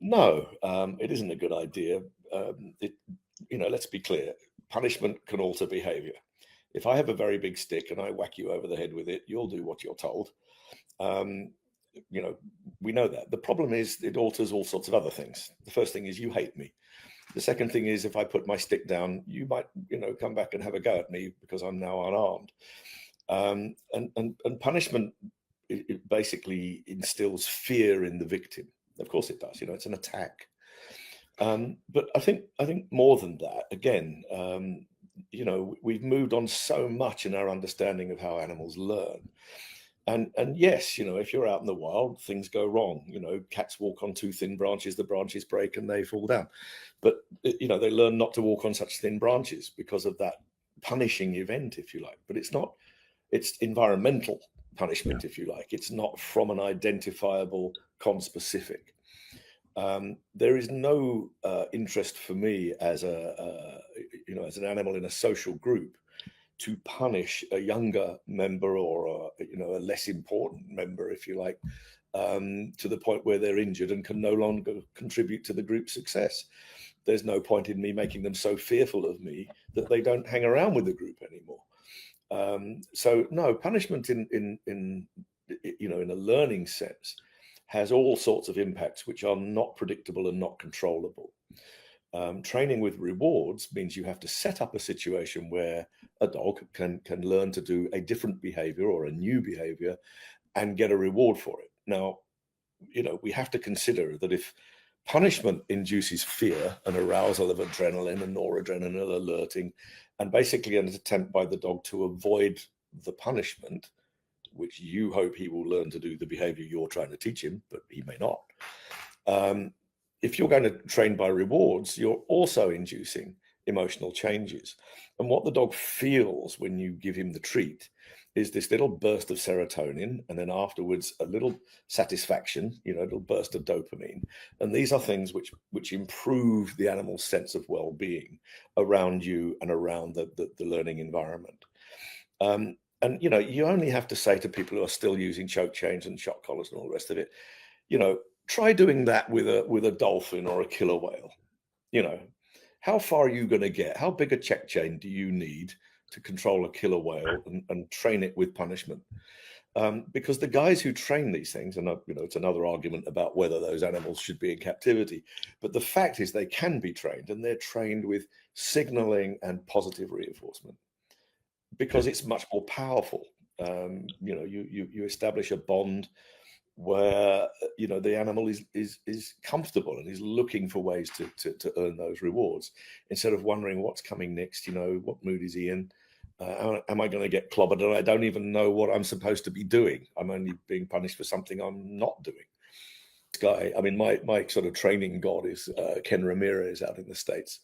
No, it isn't a good idea. It, let's be clear. Punishment can alter behavior. If I have a very big stick and I whack you over the head with it, you'll do what you're told. Um, you know, we know that. The problem is it alters all sorts of other things. The first thing is you hate me. The second thing is if I put my stick down, you might, come back and have a go at me because I'm now unarmed. And punishment it basically instills fear in the victim. Of course it does. It's an attack. But I think more than that. Again, we've moved on so much in our understanding of how animals learn. And yes, if you're out in the wild, things go wrong. Cats walk on too thin branches, the branches break and they fall down. But they learn not to walk on such thin branches because of that punishing event, if you like. But it's environmental Yeah. punishment, if you like. It's not from an identifiable conspecific. There is no interest for me as as an animal in a social group to punish a younger member or a less important member, if you like, to the point where they're injured and can no longer contribute to the group's success. There's no point in me making them so fearful of me that they don't hang around with the group anymore. So no, punishment in a learning sense has all sorts of impacts which are not predictable and not controllable. Training with rewards means you have to set up a situation where a dog can learn to do a different behavior or a new behavior and get a reward for it. Now, we have to consider that if punishment induces fear and arousal of adrenaline and noradrenaline alerting, and basically an attempt by the dog to avoid the punishment, which you hope he will learn to do the behavior you're trying to teach him, but he may not. Um, if you're going to train by rewards, you're also inducing emotional changes. And what the dog feels when you give him the treat is this little burst of serotonin, and then afterwards a little satisfaction, a little burst of dopamine. And these are things which improve the animal's sense of well-being around you and around the learning environment. And you only have to say to people who are still using choke chains and shock collars and all the rest of it, try doing that with a dolphin or a killer whale. You know, how far are you going to get? How big a check chain do you need to control a killer whale and train it with punishment? Because the guys who train these things, and it's another argument about whether those animals should be in captivity, but the fact is they can be trained, and they're trained with signaling and positive reinforcement Yeah. because it's much more powerful. You establish a bond where the animal is comfortable and is looking for ways to earn those rewards instead of wondering what's coming next. What mood is he in? Am I going to get clobbered? And I don't even know what I'm supposed to be doing. I'm only being punished for something I'm not doing. This guy, I mean, my sort of training god is Ken Ramirez out in the States.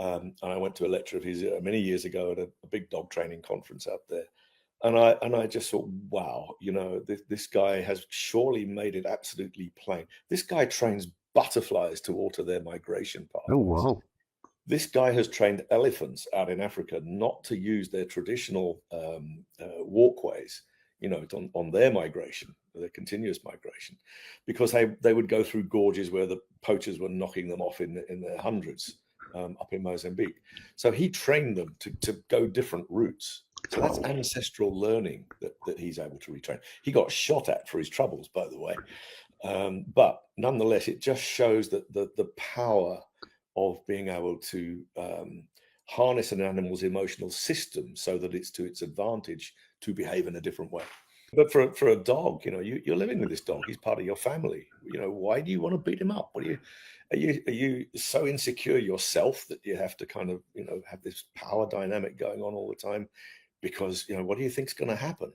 And I went to a lecture of his many years ago at a big dog training conference out there. And I just thought, wow, this guy has surely made it absolutely plain. This guy trains butterflies to alter their migration Oh, pathways. wow. This guy has trained elephants out in Africa not to use their traditional walkways, on their migration, their continuous migration, because they would go through gorges where the poachers were knocking them off in their hundreds up in Mozambique. So he trained them to go different routes. So that's ancestral learning that he's able to retrain. He got shot at for his troubles, by the way. But nonetheless, it just shows that the power of being able to harness an animal's emotional system so that it's to its advantage to behave in a different way. But for a dog, you're living with this dog. He's part of your family. Why do you want to beat him up? Are you so insecure yourself that you have to kind of have this power dynamic going on all the time? Because what do you think's going to happen?